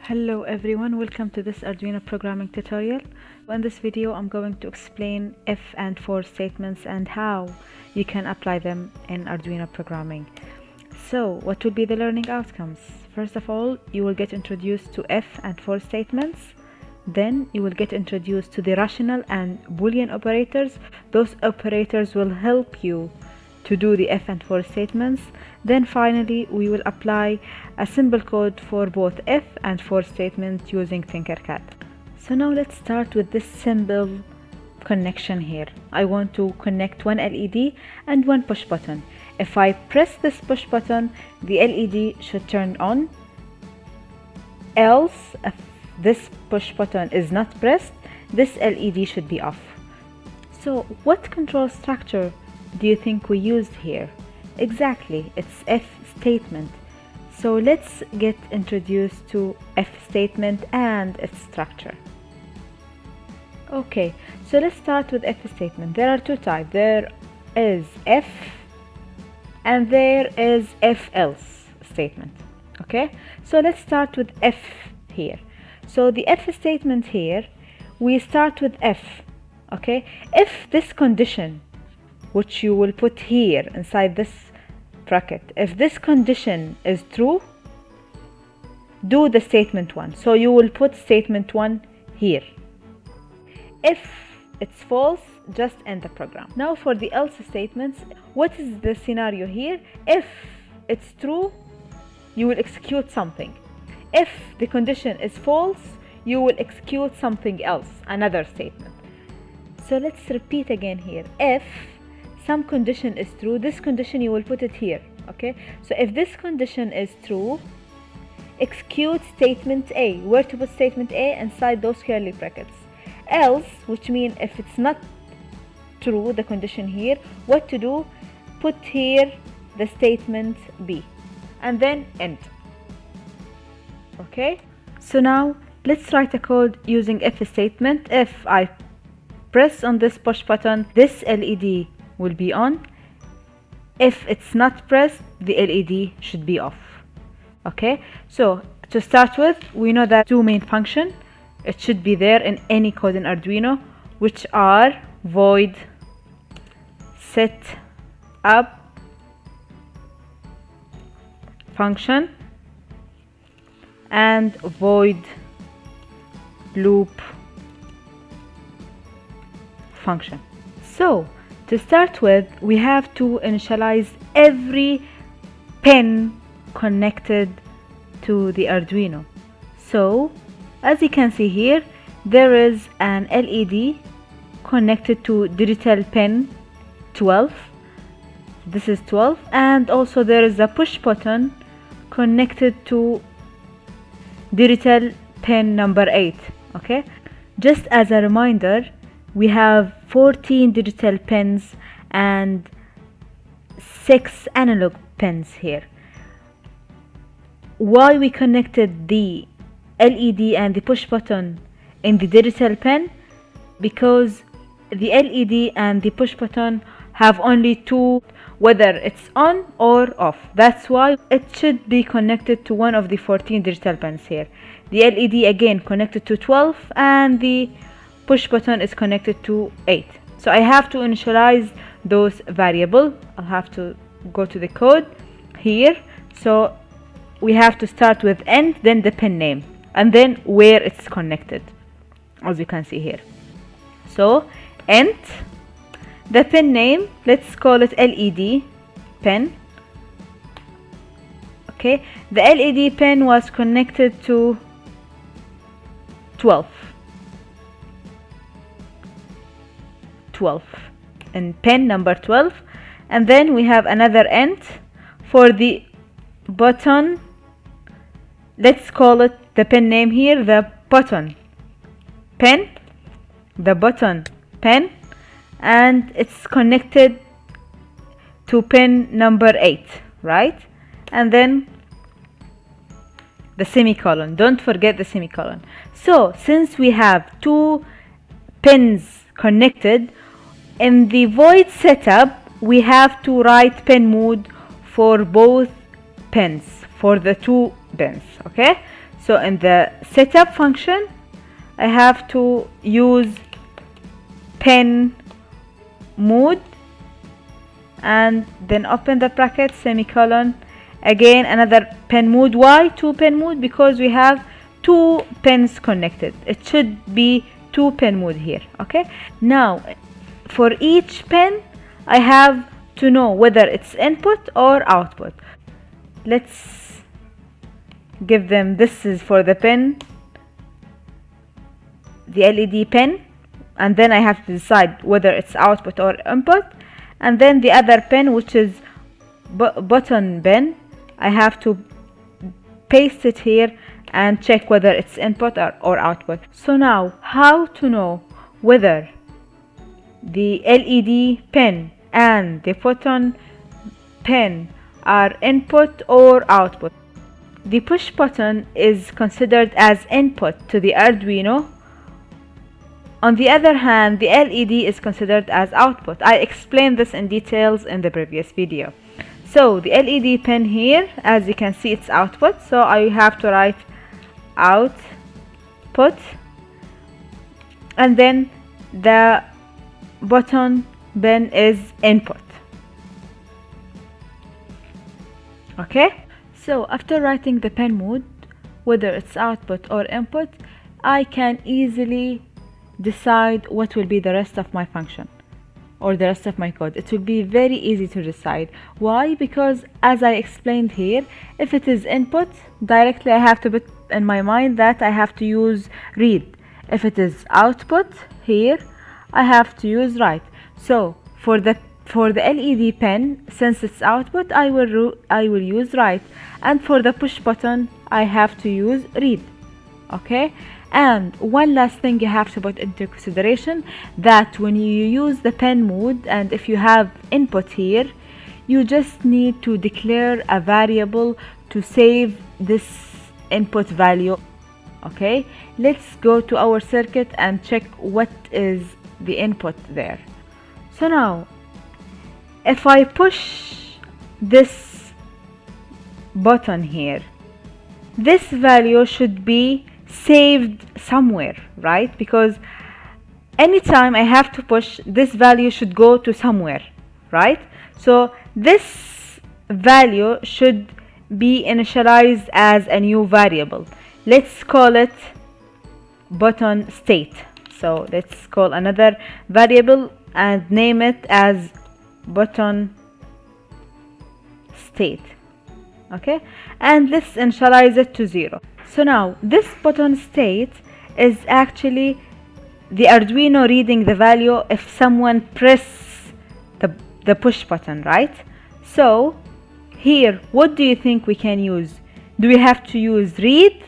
Hello everyone, welcome to this Arduino programming tutorial. In this video I'm going to explain if and for statements and how you can apply them in Arduino programming. So what will be the learning outcomes? First of all, you will get introduced to if and for statements. Then you will get introduced to the rational and Boolean operators. Those operators will help you to do the if and for statements. Then finally we will apply a simple code for both if and for statements using TinkerCad. So now let's start with this simple connection here. I want to connect one LED and one push button. If I press this push button, the LED should turn on. Else, if this push button is not pressed, this LED should be off. So what control structure do you think we used here? Exactly, it's if statement. So let's get introduced to if statement and its structure. Okay, so let's start with if statement. There are two types. There is if and there is if else statement. Okay, so let's start with if here. So the if statement here, we start with if. Okay, if this condition, which you will put here inside this bracket, if this condition is true, do the statement 1. So you will put statement 1 here. If it's false, just end the program. Now for the else statements, what is the scenario here? If it's true, you will execute something. If the condition is false, you will execute something else, another statement. So let's repeat again here. If some condition is true, this condition you will put it here. Okay, so if this condition is true, execute statement A. Where to put statement A? Inside those curly brackets. Else, which means if it's not true, the condition here, what to do? Put here the statement B and then end. Okay, so now let's write a code using if statement. If I press on this push button, this LED will be on. If it's not pressed, the LED should be off. Okay, so to start with, we know that two main functions, it should be there in any code in Arduino, which are void set up function and void loop function. So to start with, we have to initialize every pin connected to the Arduino. So as you can see here, there is an LED connected to digital pin 12. This is 12, and also there is a push button connected to digital pin number 8. Okay, just as a reminder, we have 14 digital pins and 6 analog pins here. Why we connected the LED and the push button in the digital pin? Because the LED and the push button have only two, whether it's on or off. That's why it should be connected to one of the 14 digital pins here. The LED again connected to 12 and the push button is connected to 8. So I have to initialize those variables. I'll have to go to the code here. So we have to start with end, then the pin name, and then where it's connected, as you can see here. So end, the pin name, let's call it LED pin. Okay, the LED pin was connected to 12 and pin number 12, and then we have another end for the button. Let's call it the pin name here, the button pin, the button pin, and it's connected to pin number 8, right? And then the semicolon, don't forget the semicolon. So since we have two pins connected, in the void setup we have to write pin mode for both pins, for the two pins. Okay, So in the setup function, I have to use pen mode and then open the bracket, semicolon, again another pen mode. Why 2 pen mode? Because we have 2 pens connected. It should be 2 pen mode here. Okay, now for each pen I have to know whether it's input or output. Let's give them, this is for the pen, the LED pen, and then I have to decide whether it's output or input. And then the other pen, which is button pen, I have to paste it here and check whether it's input or output. So now, how to know whether the LED pen and the button pen are input or output? The push button is considered as input to the Arduino. On the other hand, the LED is considered as output. I explained this in details in the previous video. So the LED pin here, as you can see, it's output, so I have to write output, and then the button bin is input. Okay, so after writing the pen mode, whether it's output or input, I can easily decide what will be the rest of my function or the rest of my code. It will be very easy to decide. Why? Because as I explained here, if it is input, directly I have to put in my mind that I have to use read. If it is output, here I have to use write. So for the LED pen, since it's output, I will use write, and for the push button I have to use read. Okay, and one last thing you have to put into consideration, that when you use the pen mode and if you have input here, you just need to declare a variable to save this input value. Okay, let's go to our circuit and check what is the input there. So now if I push this button here, this value should be saved somewhere, right? Because anytime I have to push, this value should go to somewhere, right? So this value should be initialized as a new variable. Let's call it button state. So let's call another variable and name it as button state. Okay, and let's initialize it to 0. So now this button state is actually the Arduino reading the value if someone press the push button, right? So here, what do you think we can use? Do we have to use read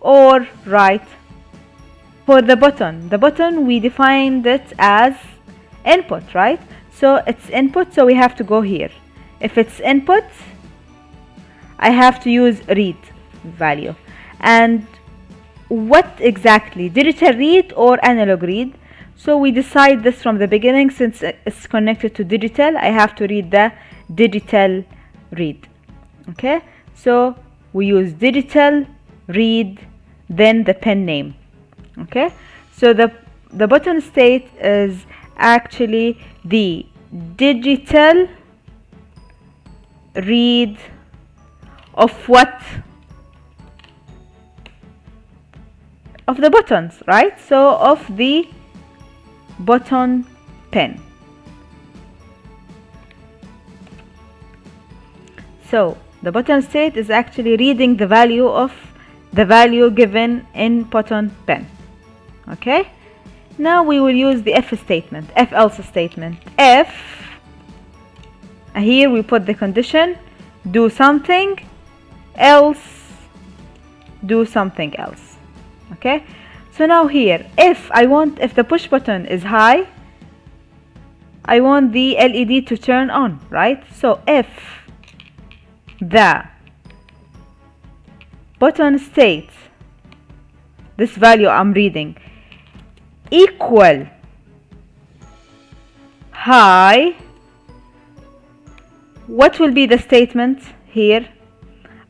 or write? For the button we defined it as input, right? So it's input, so we have to go here. If it's input, I have to use read value. And what exactly, digital read or analog read? So we decide this from the beginning. Since it's connected to digital, I have to read the digital read. Okay, so we use digital read, then the pen name. Okay, so the button state is actually the digital read of what? Of the buttons, right? So of the button pen. So the button state is actually reading the value of the value given in button pen. Okay, now we will use the if statement, if else statement. If, here we put the condition, do something else, do something else. Okay, so now here, if the push button is high, I want the LED to turn on, right? So if the button state, this value I'm reading, equal high, what will be the statement here?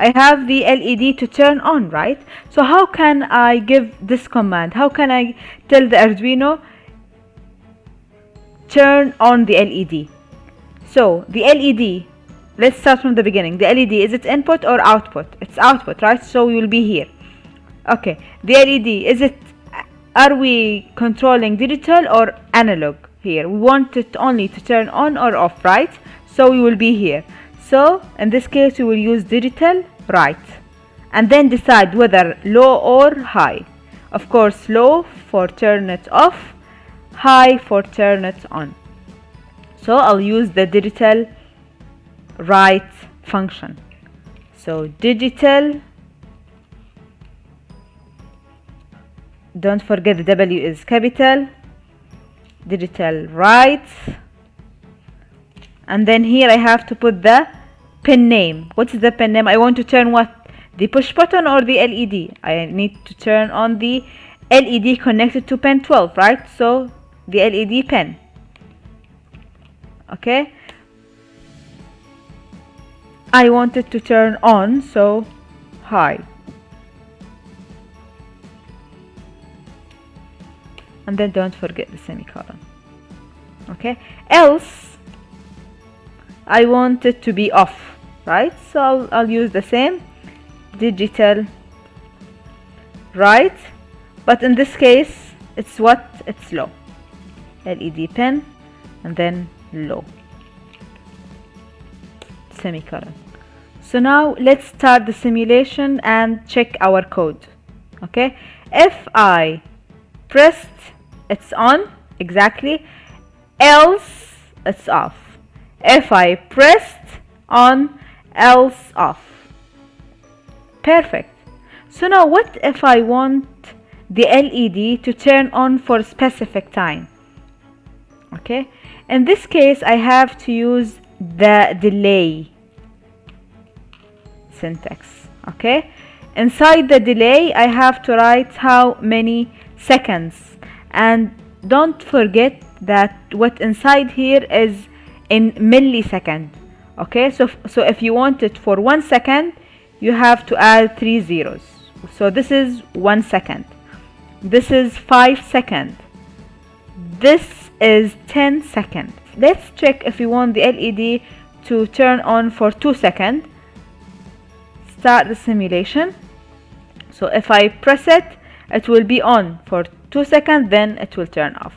I have the LED to turn on, right? So how can I give this command? How can I tell the Arduino turn on the LED? So the LED, let's start from the beginning. The LED, is it input or output? It's output, right? So we will be here. Okay, the LED, are we controlling digital or analog here? We want it only to turn on or off, right? So we will be here. So in this case we will use digital, right, and then decide whether low or high. Of course, low for turn it off, high for turn it on. So I'll use the digital right function. So digital, don't forget the W is capital, digital right, and then here I have to put the pin name. What is the pin name? I want to turn what? The push button or the LED? I need to turn on the LED connected to pin 12, right? So the LED pin. Okay, I want it to turn on, so high, and then don't forget the semicolon. Okay, else I want it to be off, right? So I'll use the same digital right, but in this case it's what? It's low, LED pin, and then low, semicolon. So now let's start the simulation and check our code. Okay, if I pressed, it's on, exactly, else it's off. If I pressed on, else off. Perfect. So now what if I want the LED to turn on for a specific time? Okay, in this case I have to use the delay syntax. Okay, inside the delay I have to write how many seconds, and don't forget that what inside here is in millisecond. Okay, so if you want it for 1 second, you have to add 3 zeros. So this is 1 second, this is 5 seconds, this is 10 seconds. Let's check if we want the LED to turn on for 2 seconds. Start the simulation. So if I press it, it will be on for 2 seconds, then it will turn off.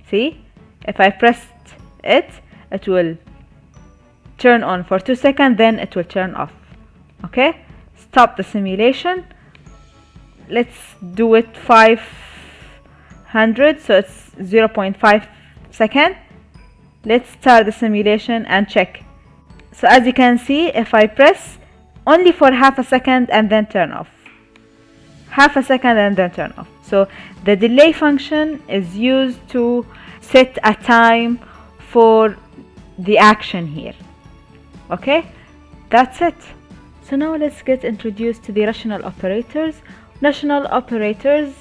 See, if I pressed it, it will turn on for 2 seconds, then it will turn off. Okay, stop the simulation. Let's do it 500, so it's 0.5 second. Let's start the simulation and check. So as you can see, if I press only for half a second and then turn off, half a second and then turn off. So the delay function is used to set a time for the action here. Okay, that's it. So now let's get introduced to the rational operators. Rational operators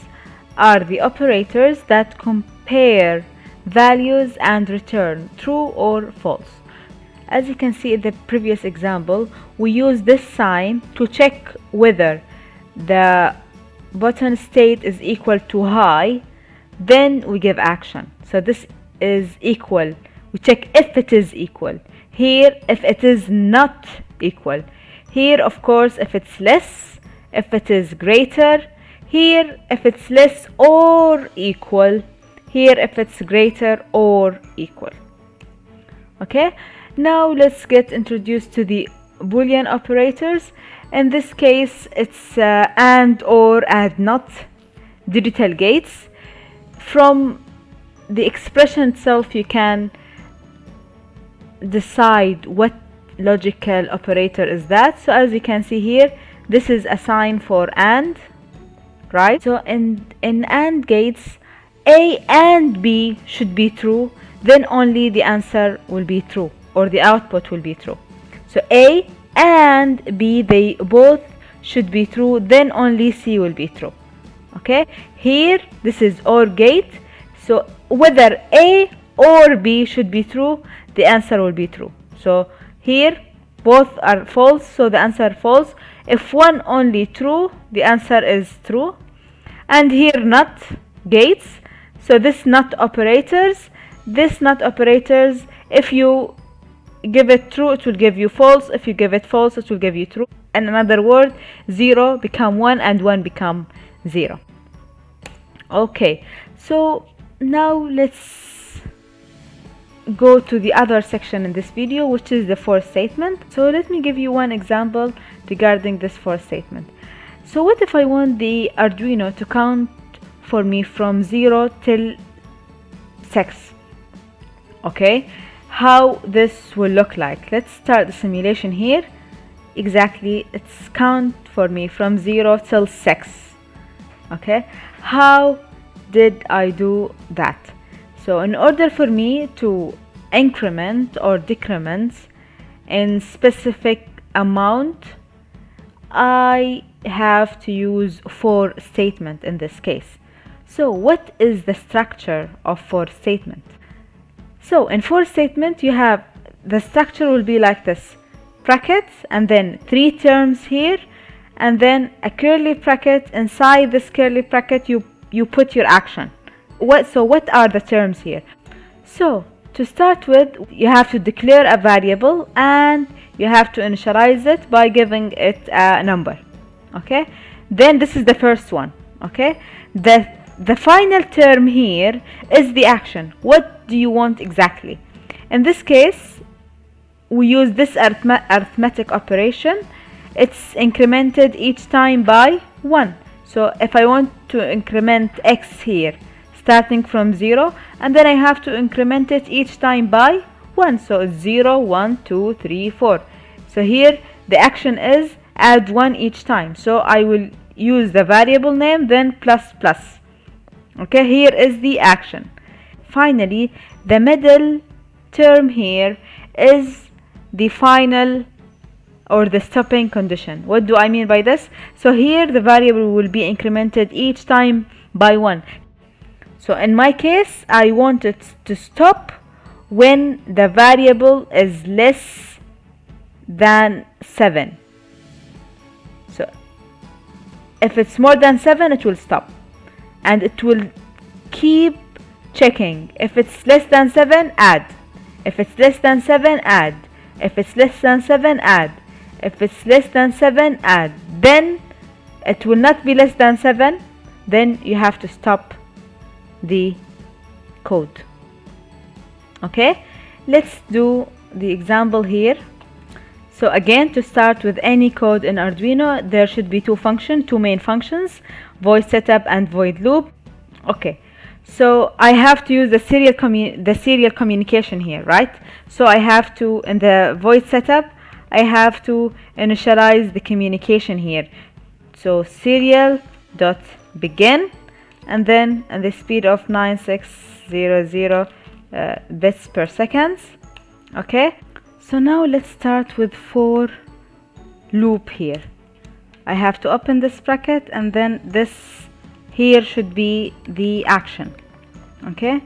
are the operators that compare values and return true or false. As you can see in the previous example, we use this sign to check whether the button state is equal to high, then we give action. So this is equal, we check if it is equal. Here, if it is not equal. Here, of course, if it's less, if it is greater. Here, if it's less or equal. Here, if it's greater or equal. Okay, now let's get introduced to the Boolean operators. In this case, it's and, or, and not digital gates. From the expression itself, you can decide what logical operator is that. So as you can see here, this is a sign for and, right? So in and gates, A and B should be true, then only the answer will be true, or the output will be true. So A and B, they both should be true, then only C will be true. Okay, here this is OR gate, so whether A or B should be true, the answer will be true. So here both are false, so the answer false. If one only true, the answer is true. And here not gates, so this not operators, if you give it true it will give you false, if you give it false it will give you true. In another word, 0 become 1 and 1 become 0. Okay, so now let's go to the other section in this video, which is the for statement. So let me give you one example regarding this for statement. So what if I want the Arduino to count for me from 0 till 6? Okay, how this will look like. Let's start the simulation here. Exactly, it's count for me from 0 till 6. Okay, how did I do that? So in order for me to increment or decrement in specific amount, I have to use for statement in this case. So what is the structure of for statement? So in for statement you have the structure will be like this: brackets and then 3 terms here and then a curly bracket. Inside this curly bracket you put your action. So what are the terms here? So to start with, you have to declare a variable and you have to initialize it by giving it a number. Okay, then this is the first one. Okay, the final term here is the action. What do you want exactly? In this case we use this arithmetic operation. It's incremented each time by 1. So if I want to increment x here starting from 0, and then I have to increment it each time by 1, so it's 0, 1, 2, 3, 4. So here the action is add 1 each time, so I will use the variable name then plus plus. Okay, here is the action. Finally, the middle term here is the final or the stopping condition. What do I mean by this? So here the variable will be incremented each time by 1. So in my case I want it to stop when the variable is less than 7. So if it's more than 7 it will stop, and it will keep checking. If it's less than 7, add. If it's less than 7, add. If it's less than 7, add. If it's less than 7, add. Then it will not be less than 7, then you have to stop the code. Okay, let's do the example here. So again, to start with any code in Arduino, there should be two main functions, void setup and void loop. Okay, so I have to use the serial communication here, right? So I have to, in the void setup, I have to initialize the communication here. So serial dot begin, and then at the speed of 9600 bits per second. Okay, so now let's start with for loop here. I have to open this bracket, and then this here should be the action. Okay,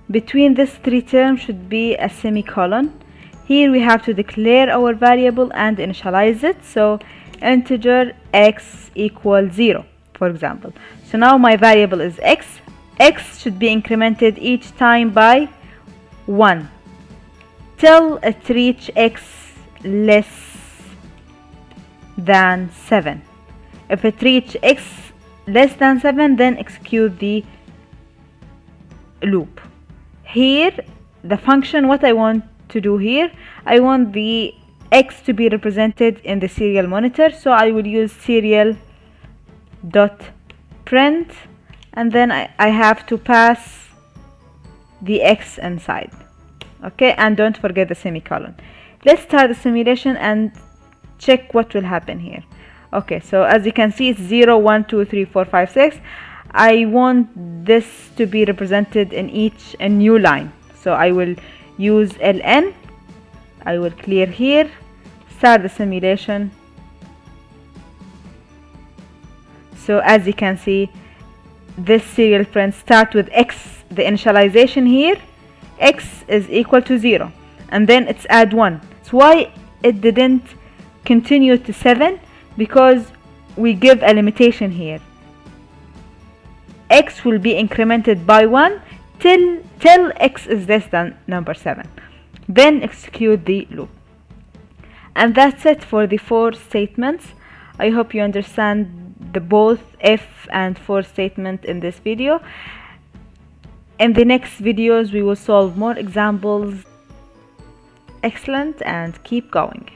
between these 3 terms should be a semicolon. Here we have to declare our variable and initialize it. So integer x equals 0, for example. So now my variable is x. X should be incremented each time by 1 till it reach x less than 7. If it reach x less than 7, then execute the loop. Here the function, what I want to do here, I want the x to be represented in the serial monitor, so I will use serial dot print, and then I have to pass the x inside. Okay, and don't forget the semicolon. Let's start the simulation and check what will happen here. Okay, so as you can see, it's 0, 1, 2, 3, 4, 5, 6. I want this to be represented in each a new line, so I will use ln. I will clear here, start the simulation. So as you can see, this serial print start with x, the initialization here, x is equal to 0, and then it's add 1. So why it didn't continue to 7? because we give a limitation here. X will be incremented by 1 till x is less than number 7. Then execute the loop. And that's it for the 4 statements. I hope you understand the both if and for statement in this video. In the next videos we will solve more examples. Excellent, and keep going.